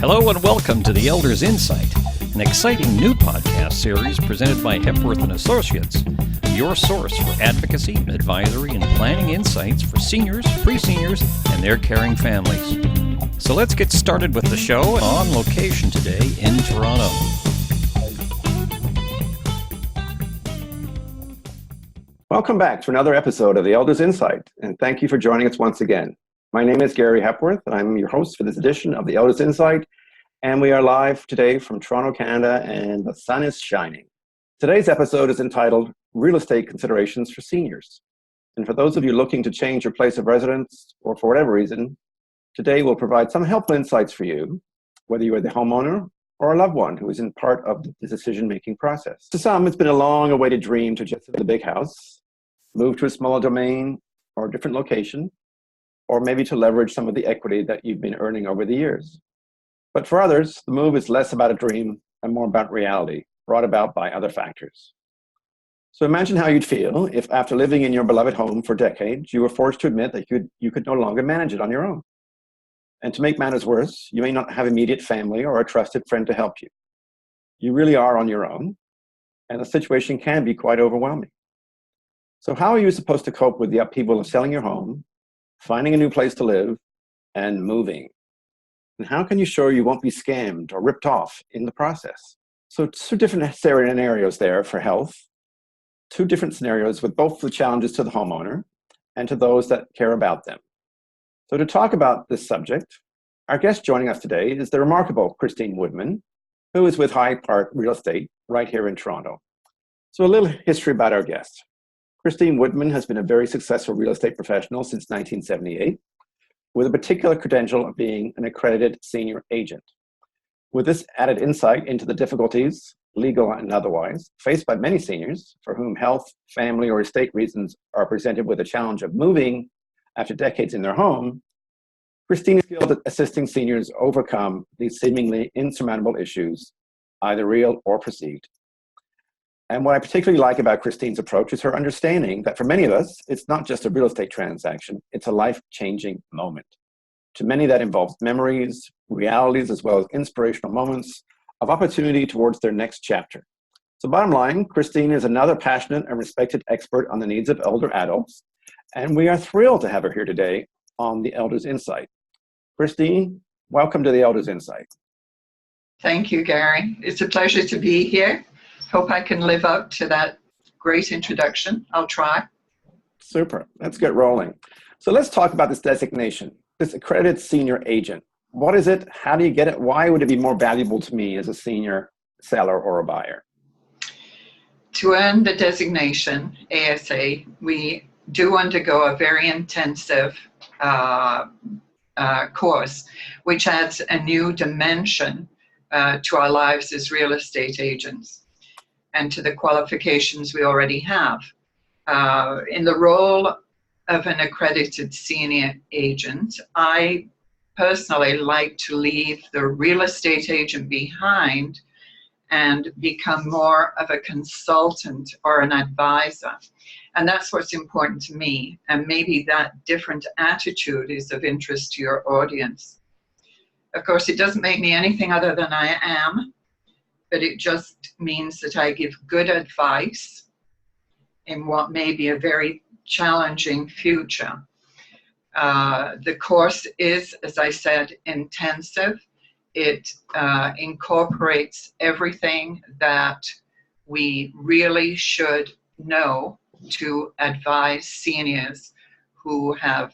Hello and welcome to the Elders Insight, an exciting new podcast series presented by Hepworth & Associates, your source for advocacy, advisory, and planning insights for seniors, pre-seniors, and their caring families. So let's get started with the show on location today in Toronto. Welcome back to another episode of the Elders Insight, and thank you for joining us once again. My name is Gary Hepworth, and I'm your host for this edition of the Elders Insight, and we are live today from Toronto, Canada, and the sun is shining. Today's episode is entitled Real Estate Considerations for Seniors. And for those of you looking to change your place of residence, or for whatever reason, today we'll provide some helpful insights for you, whether you are the homeowner or a loved one who is in part of the decision-making process. To some, it's been a long-awaited dream to just live in a big house, move to a smaller domain or a different location, or maybe to leverage some of the equity that you've been earning over the years. But for others, the move is less about a dream and more about reality, brought about by other factors. So imagine how you'd feel if after living in your beloved home for decades, you were forced to admit that you could no longer manage it on your own. And to make matters worse, you may not have immediate family or a trusted friend to help you. You really are on your own, and the situation can be quite overwhelming. So how are you supposed to cope with the upheaval of selling your home, finding a new place to live, and moving? And how can you ensure you won't be scammed or ripped off in the process? So two different scenarios there for health, two different scenarios with both the challenges to the homeowner and to those that care about them. So to talk about this subject, our guest joining us today is the remarkable Christine Woodman, who is with High Park Real Estate right here in Toronto. So a little history about our guest. Christine Woodman has been a very successful real estate professional since 1978, with a particular credential of being an accredited senior agent. With this added insight into the difficulties, legal and otherwise, faced by many seniors for whom health, family, or estate reasons are presented with the challenge of moving after decades in their home, Christine is skilled at assisting seniors overcome these seemingly insurmountable issues, either real or perceived. And what I particularly like about Christine's approach is her understanding that for many of us, it's not just a real estate transaction, it's a life-changing moment. To many, that involves memories, realities, as well as inspirational moments of opportunity towards their next chapter. So bottom line, Christine is another passionate and respected expert on the needs of elder adults, and we are thrilled to have her here today on the Elders Insight. Christine, welcome to the Elders Insight. Thank you, Gary. It's a pleasure to be here. Hope I can live up to that great introduction. I'll try. Super. Let's get rolling. So let's talk about this designation, this accredited senior agent. What is it? How do you get it? Why would it be more valuable to me as a senior seller or a buyer? To earn the designation, ASA, we do undergo a very intensive course, which adds a new dimension to our lives as real estate agents and to the qualifications we already have. In the role of an accredited senior agent, I personally like to leave the real estate agent behind and become more of a consultant or an advisor. And that's what's important to me. And maybe that different attitude is of interest to your audience. Of course, it doesn't make me anything other than I am, but it just means that I give good advice in what may be a very challenging future. The course is, as I said, intensive. It incorporates everything that we really should know to advise seniors who have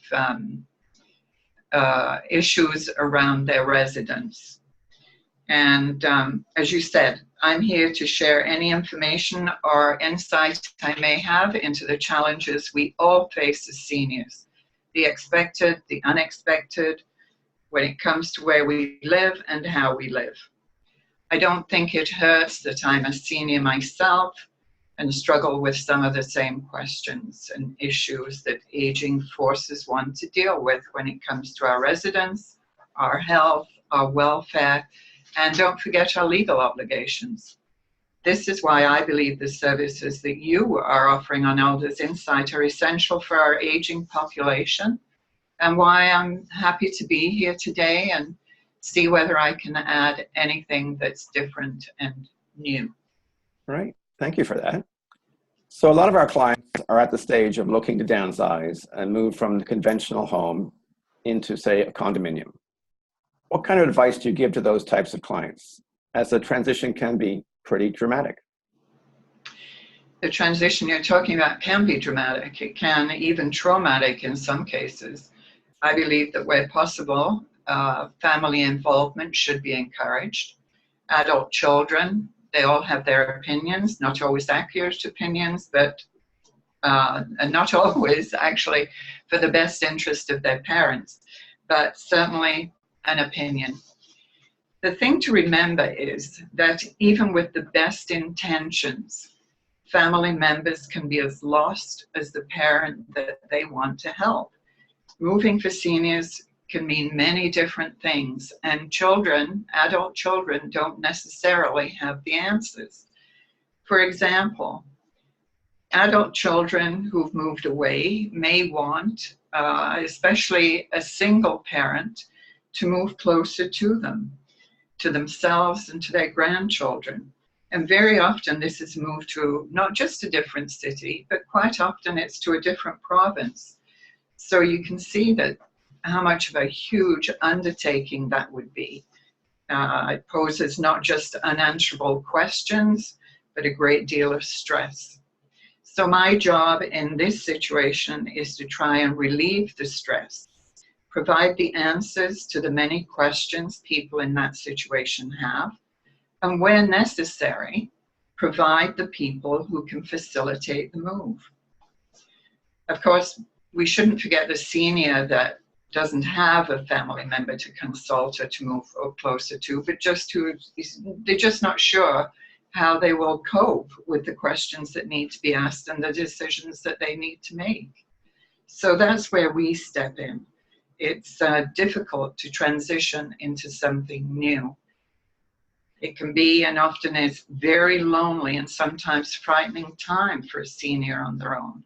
issues around their residence. And as you said, I'm here to share any information or insight I may have into the challenges we all face as seniors, the expected, the unexpected, when it comes to where we live and how we live. I don't think it hurts that I'm a senior myself and struggle with some of the same questions and issues that aging forces one to deal with when it comes to our residence, our health, our welfare, and don't forget our legal obligations. This is why I believe the services that you are offering on Elders Insight are essential for our aging population, and why I'm happy to be here today and see whether I can add anything that's different and new. Right. Thank you for that. So a lot of our clients are at the stage of looking to downsize and move from the conventional home into, say, a condominium. What kind of advice do you give to those types of clients, as the transition can be pretty dramatic? The transition you're talking about can be dramatic. It can even traumatic in some cases. I believe that where possible, family involvement should be encouraged. Adult children, they all have their opinions, not always accurate opinions, but and not always actually for the best interest of their parents, but certainly an opinion. The thing to remember is that even with the best intentions, family members can be as lost as the parent that they want to help. Moving for seniors can mean many different things, and children, adult children, don't necessarily have the answers. For example, adult children who've moved away may want, especially a single parent, to move closer to them, to themselves and to their grandchildren. And very often this is moved to not just a different city, but quite often it's to a different province. So you can see that how much of a huge undertaking that would be. It poses not just unanswerable questions, but a great deal of stress. So my job in this situation is to try and relieve the stress, provide the answers to the many questions people in that situation have, and where necessary, provide the people who can facilitate the move. Of course, we shouldn't forget the senior that doesn't have a family member to consult or to move closer to, but they're just not sure how they will cope with the questions that need to be asked and the decisions that they need to make. So that's where we step in. It's difficult to transition into something new. It can be, and often is, very lonely and sometimes frightening time for a senior on their own.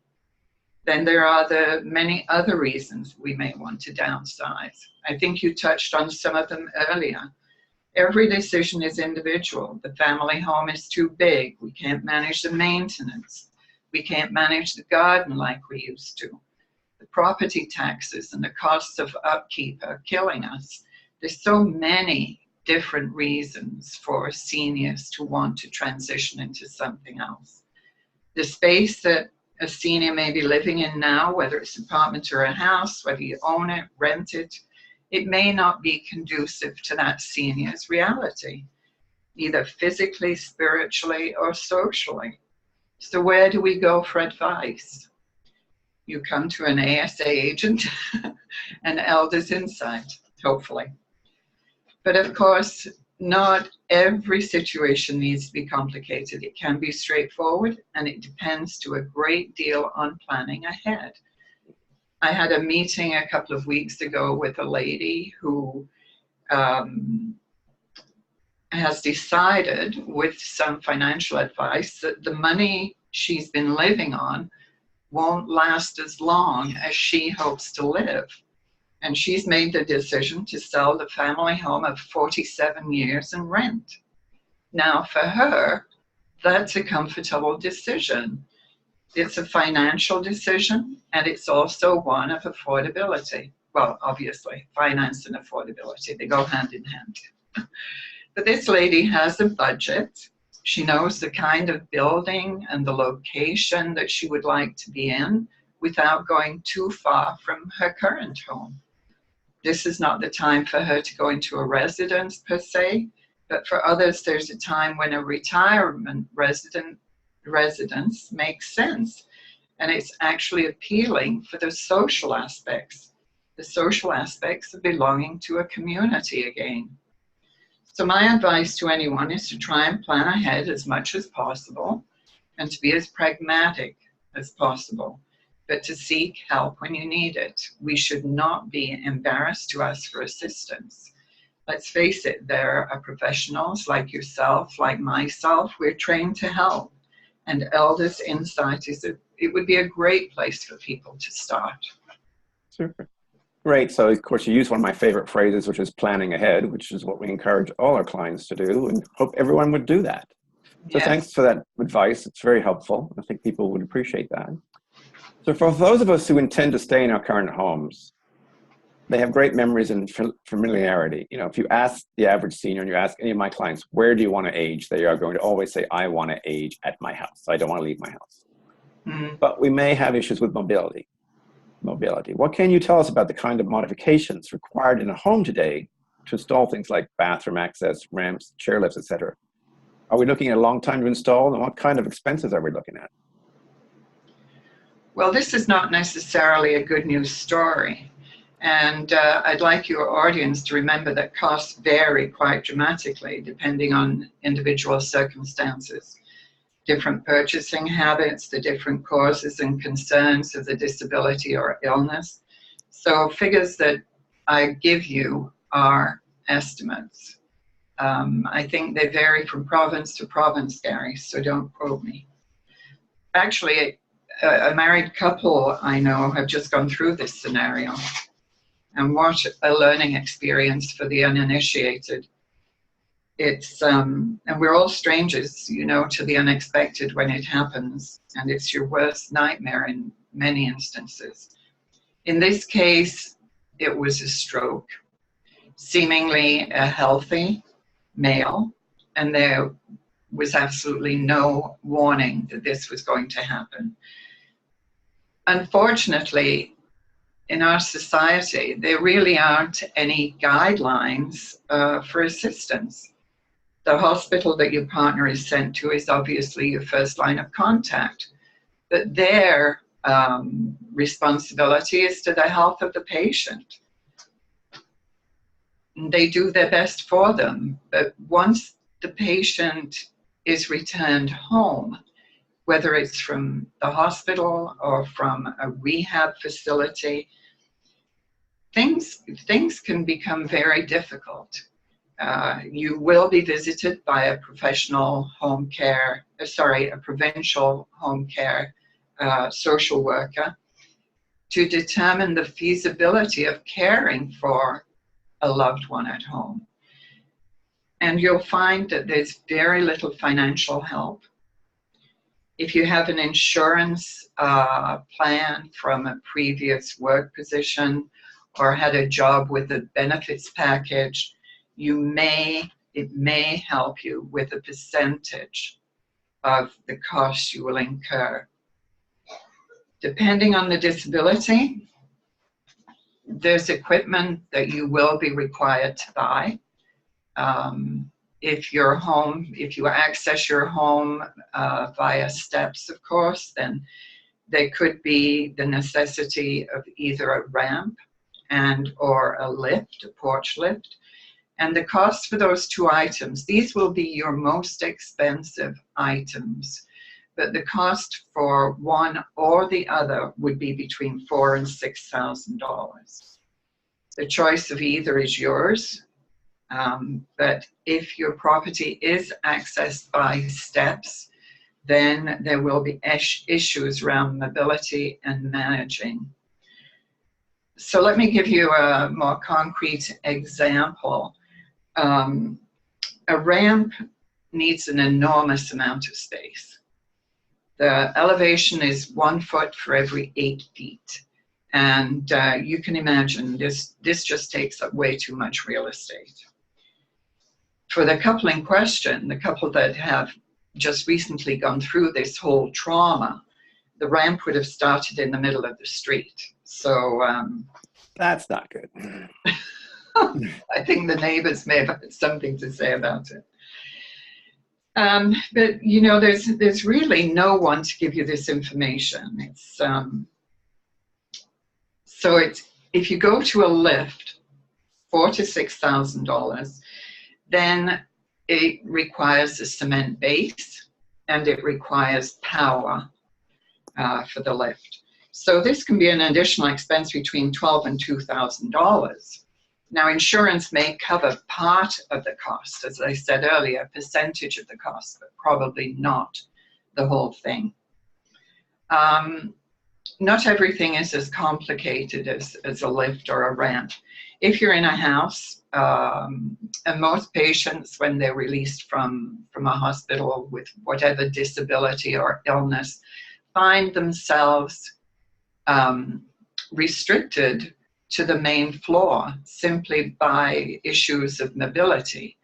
Then there are the many other reasons we may want to downsize. I think you touched on some of them earlier. Every decision is individual. The family home is too big. We can't manage the maintenance. We can't manage the garden like we used to. The property taxes and the costs of upkeep are killing us. There's so many different reasons for seniors to want to transition into something else. The space that a senior may be living in now, whether it's an apartment or a house, whether you own it, rent it, it may not be conducive to that senior's reality, either physically, spiritually, or socially. So where do we go for advice? You come to an ASA agent, an Elders Insight, hopefully. But of course, not every situation needs to be complicated. It can be straightforward, and it depends to a great deal on planning ahead. I had a meeting a couple of weeks ago with a lady who has decided, with some financial advice, that the money she's been living on won't last as long as she hopes to live. And she's made the decision to sell the family home of 47 years and rent. Now, for her, that's a comfortable decision. It's a financial decision, and it's also one of affordability. Well, obviously, finance and affordability, they go hand in hand. But this lady has a budget. She knows the kind of building and the location that she would like to be in without going too far from her current home. This is not the time for her to go into a residence per se, but for others, there's a time when a retirement residence makes sense. And it's actually appealing for the social aspects of belonging to a community again. So my advice to anyone is to try and plan ahead as much as possible and to be as pragmatic as possible, but to seek help when you need it. We should not be embarrassed to ask for assistance. Let's face it, there are professionals like yourself, like myself. We're trained to help. And Elders Insight it would be a great place for people to start. Super. Great. So, of course, you use one of my favorite phrases, which is planning ahead, which is what we encourage all our clients to do, and hope everyone would do that. So Yes. thanks for that advice. It's very helpful. I think people would appreciate that. So for those of us who intend to stay in our current homes, they have great memories and familiarity. You know, if you ask the average senior and you ask any of my clients, where do you want to age? They are going to always say, I want to age at my house. I don't want to leave my house. Mm. But we may have issues with mobility. What can you tell us about the kind of modifications required in a home today to install things like bathroom access, ramps, chair lifts, etc.? Are we looking at a long time to install, and what kind of expenses are we looking at? Well, this is not necessarily a good news story. And I'd like your audience to remember that costs vary quite dramatically depending on individual circumstances, different purchasing habits, the different causes and concerns of the disability or illness. So figures that I give you are estimates. I think they vary from province to province, Gary, so don't quote me. Actually, a married couple I know have just gone through this scenario, and what a learning experience for the uninitiated. It's and we're all strangers, you know, to the unexpected when it happens, and it's your worst nightmare in many instances. In this case, it was a stroke, seemingly a healthy male, and there was absolutely no warning that this was going to happen. Unfortunately, in our society, there really aren't any guidelines for assistance. The hospital that your partner is sent to is obviously your first line of contact, but their responsibility is to the health of the patient. They do their best for them, but once the patient is returned home, whether it's from the hospital or from a rehab facility, things can become very difficult. You will be visited by a professional home care, a provincial home care social worker to determine the feasibility of caring for a loved one at home. And you'll find that there's very little financial help. If you have an insurance plan from a previous work position or had a job with a benefits package, it may help you with a percentage of the cost you will incur. Depending on the disability, there's equipment that you will be required to buy. If you access your home via steps, of course, then there could be the necessity of either a ramp or a lift, a porch lift. And the cost for those two items, these will be your most expensive items, but the cost for one or the other would be between $4,000 and $6,000. The choice of either is yours. But if your property is accessed by steps, then there will be issues around mobility and managing. So let me give you a more concrete example. A ramp needs an enormous amount of space. The elevation is 1 foot for every 8 feet. And you can imagine this just takes up way too much real estate. For the couple in question, the couple that have just recently gone through this whole trauma, the ramp would have started in the middle of the street. So That's not good. I think the neighbors may have had something to say about it. But you know, there's really no one to give you this information. So if you go to a lift, $4,000 to $6,000, then it requires a cement base and it requires power for the lift. So this can be an additional expense between $1,200 and $2,000. Now, insurance may cover part of the cost, as I said earlier, a percentage of the cost, but probably not the whole thing. not everything is as complicated as a lift or a ramp. If you're in a house, and most patients, when they're released from a hospital with whatever disability or illness, find themselves restricted to the main floor simply by issues of mobility.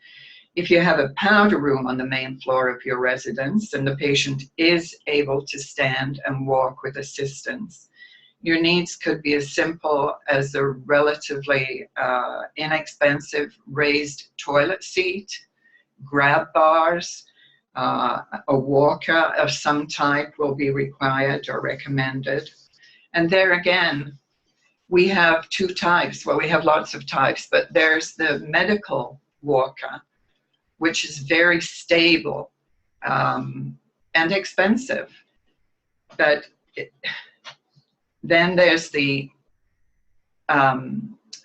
If you have a powder room on the main floor of your residence and the patient is able to stand and walk with assistance, your needs could be as simple as a relatively inexpensive raised toilet seat, grab bars, a walker of some type will be required or recommended. And there again, we have two types. Well, we have lots of types, but there's the medical walker, which is very stable and expensive. But then there's the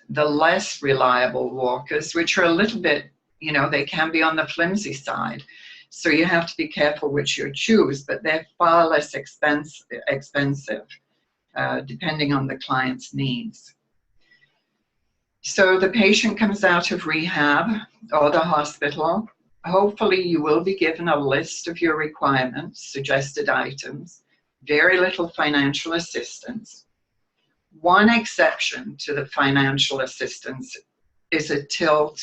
less reliable walkers, which are a little bit, they can be on the flimsy side. So you have to be careful which you choose, but they're far less expensive depending on the client's needs. So the patient comes out of rehab or the hospital. Hopefully you will be given a list of your requirements, suggested items, very little financial assistance. One exception to the financial assistance is a tilt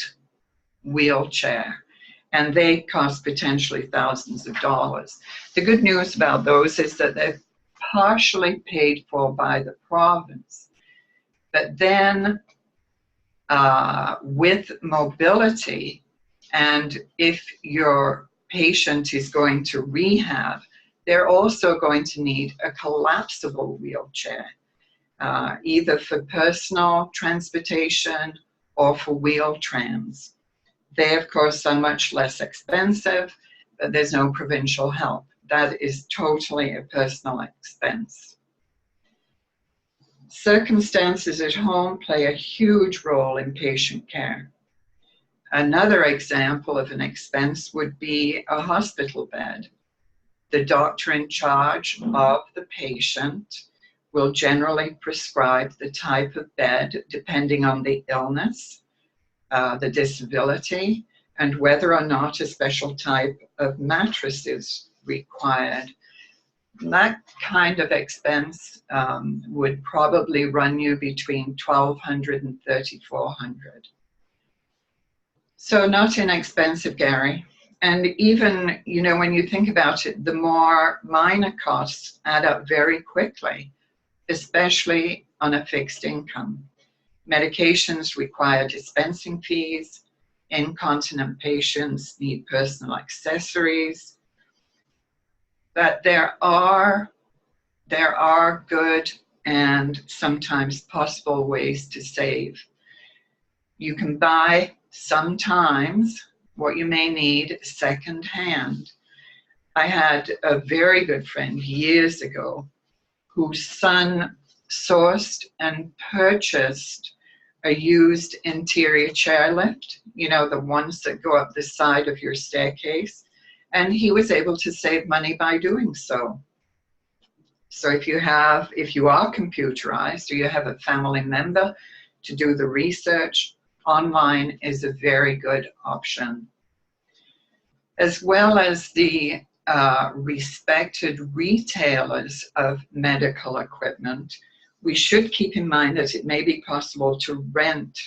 wheelchair, and they cost potentially thousands of dollars. The good news about those is that they're partially paid for by the province, but then with mobility, and if your patient is going to rehab, they're also going to need a collapsible wheelchair, either for personal transportation or for wheel trams. They, of course, are much less expensive, but there's no provincial help. That is totally a personal expense. Circumstances at home play a huge role in patient care. Another example of an expense would be a hospital bed. The doctor in charge of the patient will generally prescribe the type of bed depending on the illness, the disability, and whether or not a special type of mattress is required. That kind of expense would probably run you between $1,200 and $3,400. So not inexpensive, Gary. And even, when you think about it, the more minor costs add up very quickly, especially on a fixed income. Medications require dispensing fees. Incontinent patients need personal accessories. But there are good and sometimes possible ways to save. You can buy sometimes what you may need secondhand. I had a very good friend years ago whose son sourced and purchased a used interior chairlift, the ones that go up the side of your staircase, and he was able to save money by doing so. So if you are computerized or you have a family member to do the research, online is a very good option. As well as the respected retailers of medical equipment, we should keep in mind that it may be possible to rent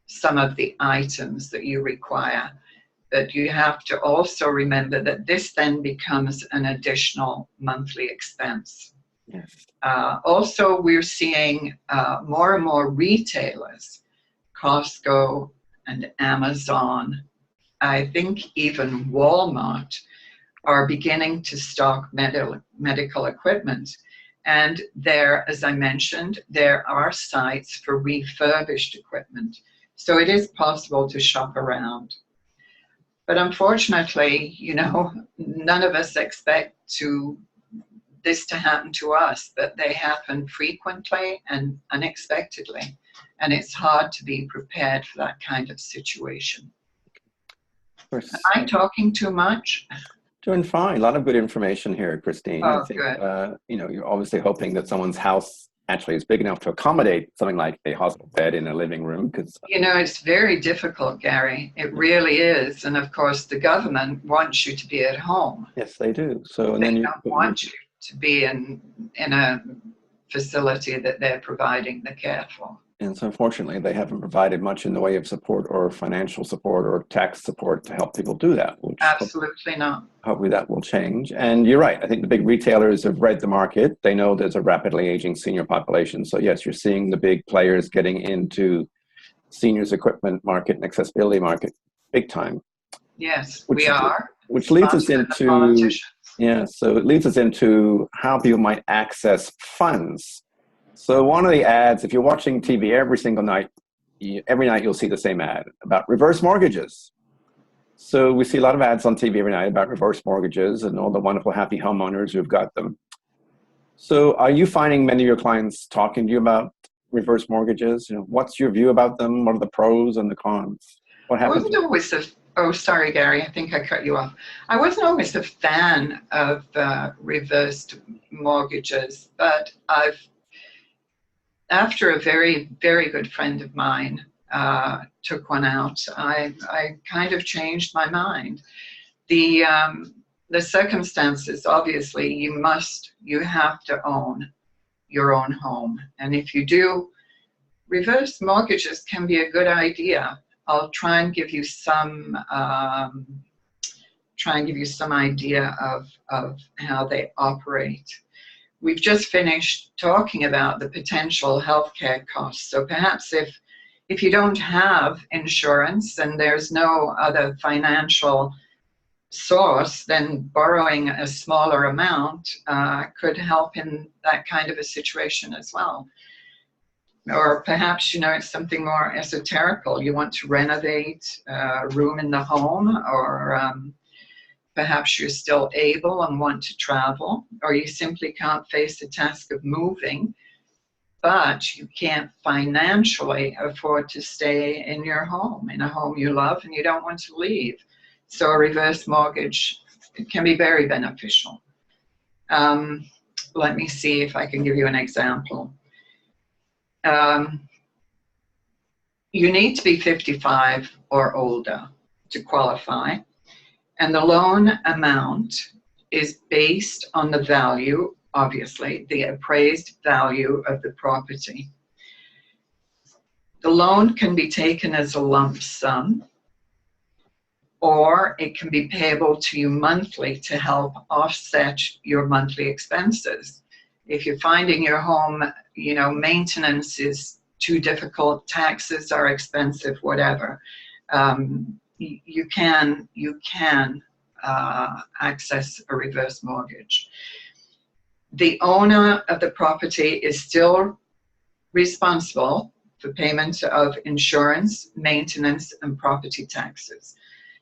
some of the items that you require. But you have to also remember that this then becomes an additional monthly expense. Yes. Also, we're seeing more and more retailers, Costco and Amazon, I think even Walmart, are beginning to stock medical equipment. And there, as I mentioned, there are sites for refurbished equipment. So it is possible to shop around. But unfortunately, none of us expect this to happen to us, but they happen frequently and unexpectedly. And it's hard to be prepared for that kind of situation. Am I talking too much? Doing fine. A lot of good information here, Christine. I Oh, think, good. you're obviously hoping that someone's house actually is big enough to accommodate something like a hospital bed in a living room. Because It's very difficult, Gary. It really is. And of course, the government wants you to be at home. yes, they do. So, and They then you don't put your, want you to be in a facility that they're providing the care for. and so unfortunately, they haven't provided much in the way of support or financial support or tax support to help people do that, which Absolutely not. hopefully that will change. And you're right. I think the big retailers have read the market. They know there's a rapidly aging senior population. So yes, you're seeing the big players getting into seniors equipment market and accessibility market big time, Yes, which we are. which leads us Faster than the into politicians. yeah. So it leads us into how people might access funds. So one of the ads, if you're watching TV every single night, every night you'll see the same ad about reverse mortgages. So we see a lot of ads on TV every night about reverse mortgages and all the wonderful happy homeowners who've got them. So are you finding many of your clients talking to you about reverse mortgages? What's your view about them? What are the pros and the cons? What I happens? wasn't always oh, sorry, Gary, I think I cut you off. I wasn't always a fan of reversed mortgages, but after a very, very good friend of mine took one out, I kind of changed my mind. The circumstances, obviously, you have to own your own home. And if you do, reverse mortgages can be a good idea. I'll try and give you some idea of how they operate. We've just finished talking about the potential healthcare costs. So perhaps if you don't have insurance and there's no other financial source, then borrowing a smaller amount could help in that kind of a situation as well. Or perhaps, it's something more esoterical. You want to renovate a room in the home, or perhaps you're still able and want to travel, or you simply can't face the task of moving, but you can't financially afford to stay in your home, in a home you love and you don't want to leave. So a reverse mortgage can be very beneficial. Let me see if I can give you an example. You need to be 55 or older to qualify, and the loan amount is based on the value, obviously, the appraised value of the property. The loan can be taken as a lump sum, or it can be payable to you monthly to help offset your monthly expenses. If you're finding your home, maintenance is too difficult, taxes are expensive, whatever, you can access a reverse mortgage. The owner of the property is still responsible for payment of insurance, maintenance, and property taxes.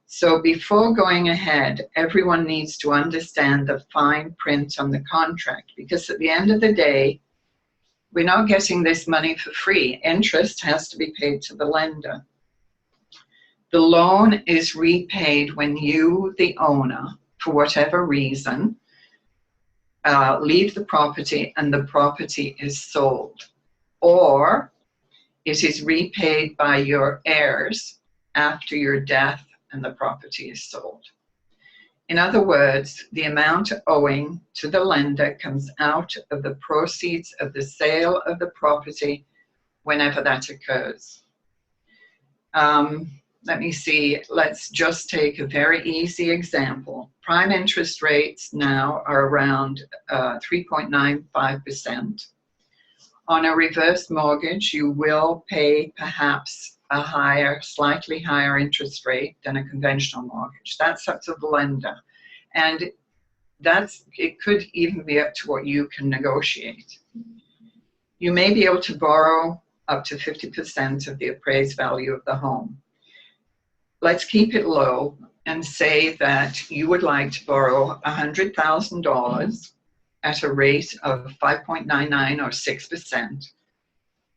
So before going ahead, everyone needs to understand the fine print on the contract, because at the end of the day, we're not getting this money for free. Interest has to be paid to the lender. The loan is repaid when you, the owner, for whatever reason, leave the property and the property is sold, or it is repaid by your heirs after your death and the property is sold. In other words, the amount owing to the lender comes out of the proceeds of the sale of the property whenever that occurs. Let me see, let's just take a very easy example. Prime interest rates now are around 3.95%. On a reverse mortgage, you will pay perhaps a slightly higher interest rate than a conventional mortgage. That's up to the lender. And it could even be up to what you can negotiate. You may be able to borrow up to 50% of the appraised value of the home. Let's keep it low and say that you would like to borrow $100,000 at a rate of 5.99 or 6%.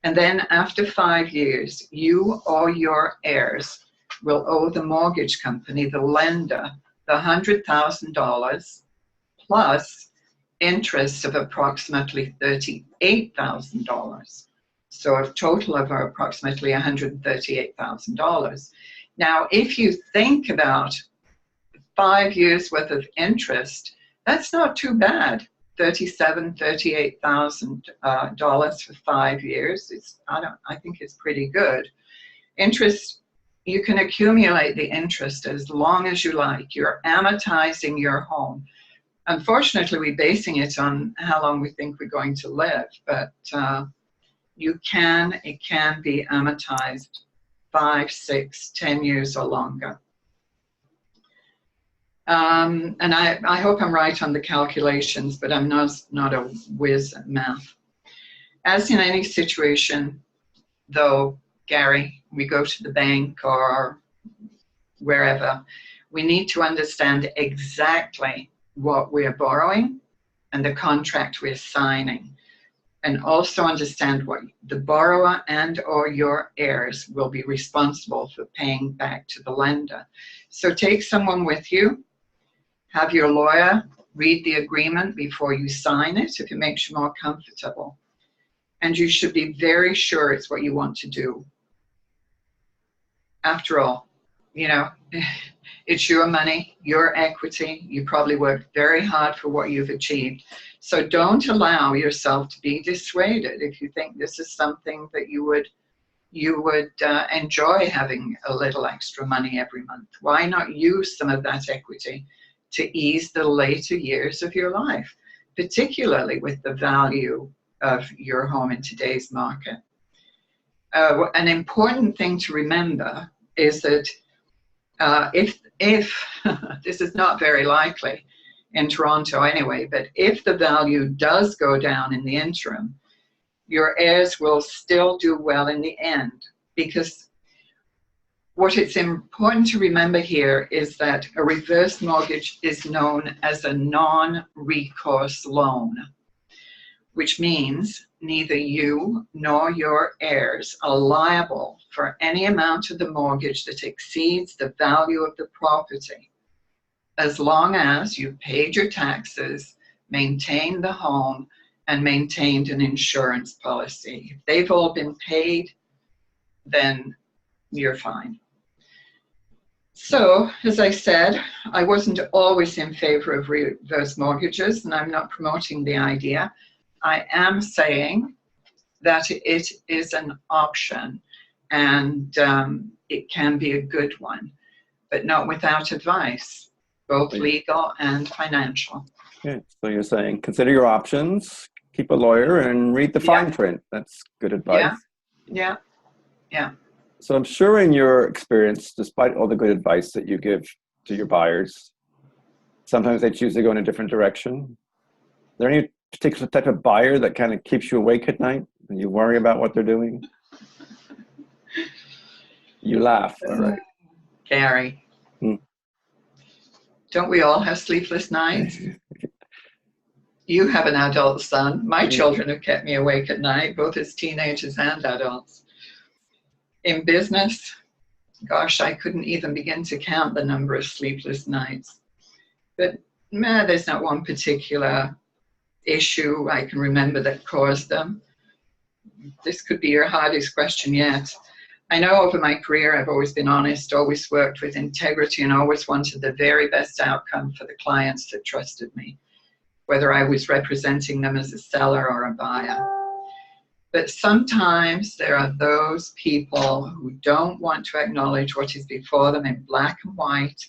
And then after 5 years, you or your heirs will owe the mortgage company, the lender, the $100,000 plus interest of approximately $38,000. So a total of approximately $138,000. Now, if you think about 5 years worth of interest, that's not too bad. $38,000 for 5 years. I think it's pretty good. Interest, you can accumulate the interest as long as you like. You're amortizing your home. Unfortunately, we're basing it on how long we think we're going to live, but it can be amortized 5, 6, 10 years or longer. And I hope I'm right on the calculations, but I'm not a whiz at math. As in any situation, though, Gary, we go to the bank or wherever, we need to understand exactly what we're borrowing and the contract we're signing, and also understand what the borrower and or your heirs will be responsible for paying back to the lender. So take someone with you, have your lawyer read the agreement before you sign it if it makes you more comfortable. And you should be very sure it's what you want to do. After all, it's your money, your equity. You probably worked very hard for what you've achieved. So don't allow yourself to be dissuaded if you think this is something that you would enjoy, having a little extra money every month. Why not use some of that equity to ease the later years of your life, particularly with the value of your home in today's market? An important thing to remember is that if this is not very likely in Toronto anyway, but if the value does go down in the interim, your heirs will still do well in the end, because what it's important to remember here is that a reverse mortgage is known as a non-recourse loan, which means neither you nor your heirs are liable for any amount of the mortgage that exceeds the value of the property, as long as you paid your taxes, maintained the home, and maintained an insurance policy. If they've all been paid, then you're fine. So, as I said, I wasn't always in favor of reverse mortgages, and I'm not promoting the idea. I am saying that it is an option, and it can be a good one, but not without advice, both legal and financial. Okay, so you're saying consider your options, keep a lawyer, and read the fine print. That's good advice. Yeah. So I'm sure in your experience, despite all the good advice that you give to your buyers, sometimes they choose to go in a different direction. Is there any particular type of buyer that kind of keeps you awake at night and you worry about what they're doing? You laugh, all right. Gary, don't we all have sleepless nights? You have an adult son. My children have kept me awake at night, both as teenagers and adults. In business, gosh, I couldn't even begin to count the number of sleepless nights. But there's not one particular issue I can remember that caused them. This could be your hardest question yet. I know over my career I've always been honest, always worked with integrity, and always wanted the very best outcome for the clients that trusted me, whether I was representing them as a seller or a buyer. But sometimes there are those people who don't want to acknowledge what is before them in black and white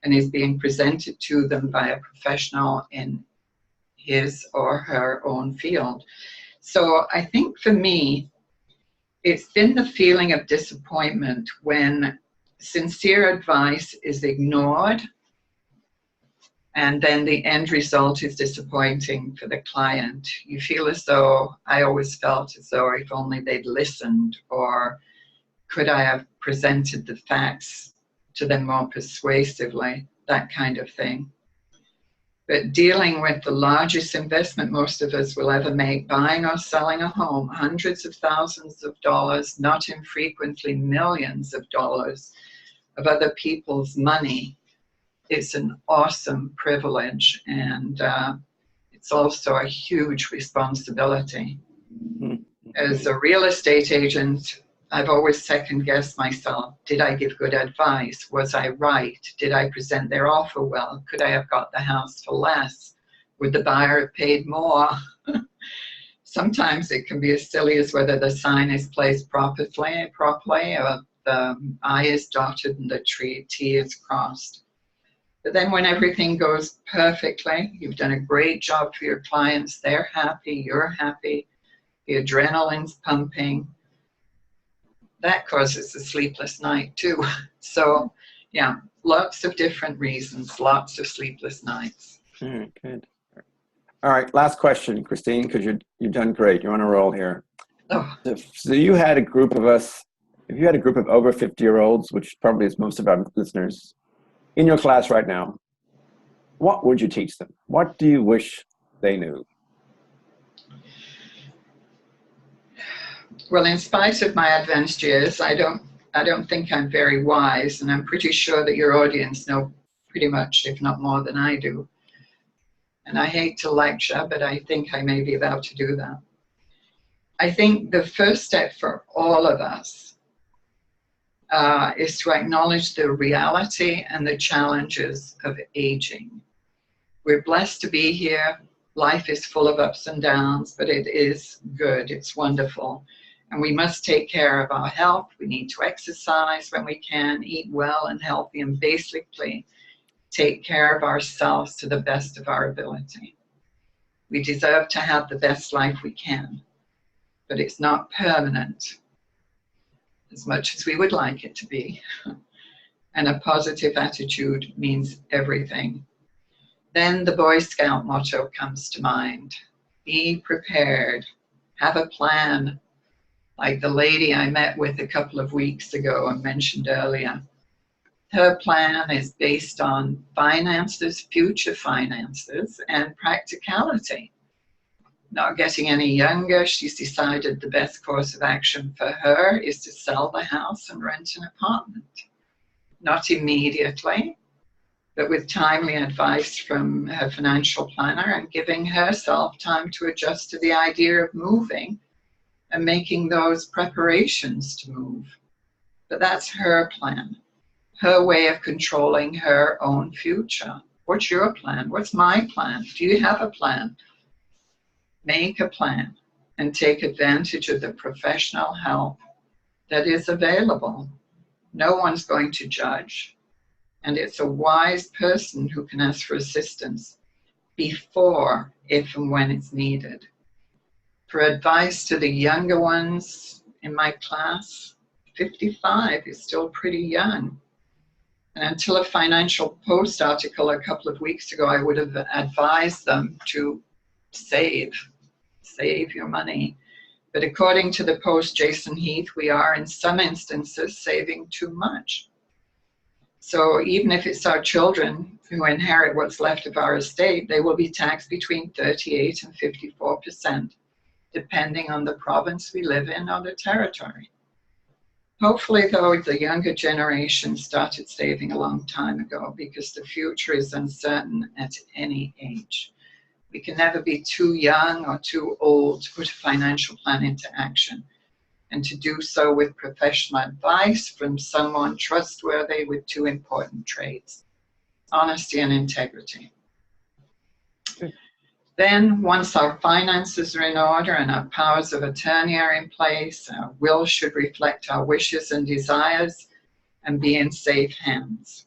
and is being presented to them by a professional in his or her own field. So I think for me, it's been the feeling of disappointment when sincere advice is ignored, and then the end result is disappointing for the client. You feel as though, I always felt as though if only they'd listened, or could I have presented the facts to them more persuasively, that kind of thing. But dealing with the largest investment most of us will ever make, buying or selling a home, hundreds of thousands of dollars, not infrequently millions of dollars of other people's money, it's an awesome privilege, and it's also a huge responsibility. As a real estate agent, I've always second guessed myself. Did I give good advice? Was I right? Did I present their offer well? Could I have got the house for less? Would the buyer have paid more? Sometimes it can be as silly as whether the sign is placed properly, or the I is dotted and the T is crossed. But then when everything goes perfectly, you've done a great job for your clients, they're happy, you're happy, the adrenaline's pumping, that causes a sleepless night too. So yeah, lots of different reasons, lots of sleepless nights. Good. All right, last question, Christine, because you've done great. You're on a roll here. Oh. So you had a group of us, if you had a group of over 50-year-olds, which probably is most of our listeners, in your class right now, what would you teach them? What do you wish they knew? Well, in spite of my advanced years, I don't think I'm very wise, and I'm pretty sure that your audience know pretty much, if not more than I do. And I hate to lecture, but I think I may be about to do that. I think the first step for all of us is to acknowledge the reality and the challenges of aging. We're blessed to be here. Life is full of ups and downs, but it is good. It's wonderful. And we must take care of our health. We need to exercise when we can, eat well and healthy, and basically take care of ourselves to the best of our ability. We deserve to have the best life we can, but it's not permanent as much as we would like it to be. And a positive attitude means everything. Then the Boy Scout motto comes to mind. Be prepared. Have a plan. Like the lady I met with a couple of weeks ago and mentioned earlier. Her plan is based on finances, future finances, and practicality. Not getting any younger, she's decided the best course of action for her is to sell the house and rent an apartment. Not immediately, but with timely advice from her financial planner and giving herself time to adjust to the idea of moving and making those preparations to move. But that's her plan, her way of controlling her own future. What's your plan? What's my plan? Do you have a plan? Make a plan and take advantage of the professional help that is available. No one's going to judge. And it's a wise person who can ask for assistance before, if and when it's needed. For advice to the younger ones in my class, 55 is still pretty young. And until a Financial Post article a couple of weeks ago, I would have advised them to save your money. But according to the Post, Jason Heath, we are in some instances saving too much. So even if it's our children who inherit what's left of our estate, they will be taxed between 38 and 54%, depending on the province we live in or the territory. Hopefully, though, the younger generation started saving a long time ago because the future is uncertain at any age. We can never be too young or too old to put a financial plan into action, and to do so with professional advice from someone trustworthy with two important traits: honesty and integrity. Then, once our finances are in order and our powers of attorney are in place, our will should reflect our wishes and desires and be in safe hands.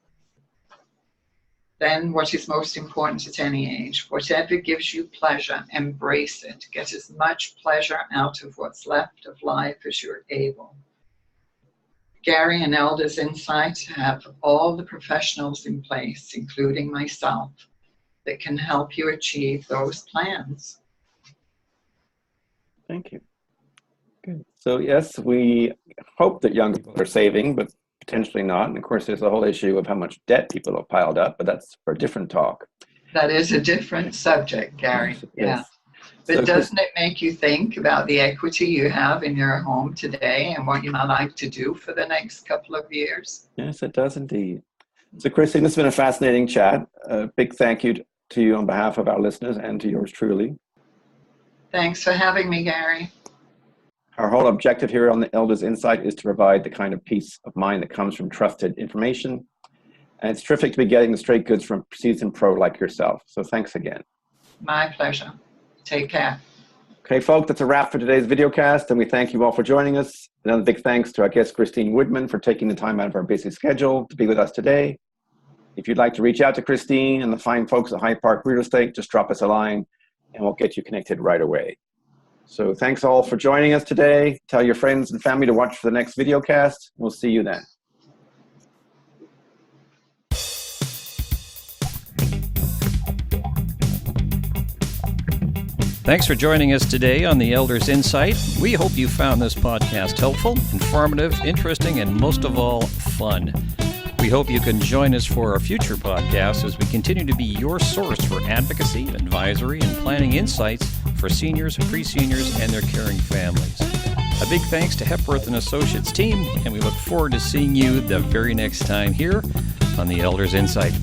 Then, what is most important at any age? Whatever gives you pleasure, embrace it. Get as much pleasure out of what's left of life as you're able. Gary and Elders Insight have all the professionals in place, including myself, that can help you achieve those plans. Thank you. Good. So yes, we hope that young people are saving, but potentially not. And of course, there's a whole issue of how much debt people have piled up, but that's for a different talk. That is a different subject, Gary. Yes. But So doesn't it make you think about the equity you have in your home today and what you might like to do for the next couple of years? yes, it does indeed. So, Christine, this has been a fascinating chat. A big thank you to you on behalf of our listeners and to yours truly. Thanks for having me, Gary. Our whole objective here on the Elders Insight is to provide the kind of peace of mind that comes from trusted information. And it's terrific to be getting the straight goods from a seasoned pro like yourself. So thanks again. My pleasure. Take care. Okay, folks, that's a wrap for today's videocast, and we thank you all for joining us. Another big thanks to our guest, Christine Woodman, for taking the time out of our busy schedule to be with us today. If you'd like to reach out to Christine and the fine folks at Hyde Park Real Estate, just drop us a line, and we'll get you connected right away. So thanks all for joining us today. Tell your friends and family to watch for the next videocast. We'll see you then. Thanks for joining us today on the Elders Insight. We hope you found this podcast helpful, informative, interesting, and most of all, fun. We hope you can join us for our future podcasts as we continue to be your source for advocacy, advisory, and planning insights for seniors, pre-seniors, and their caring families. A big thanks to Hepworth & Associates team, and we look forward to seeing you the very next time here on the Elders Insight.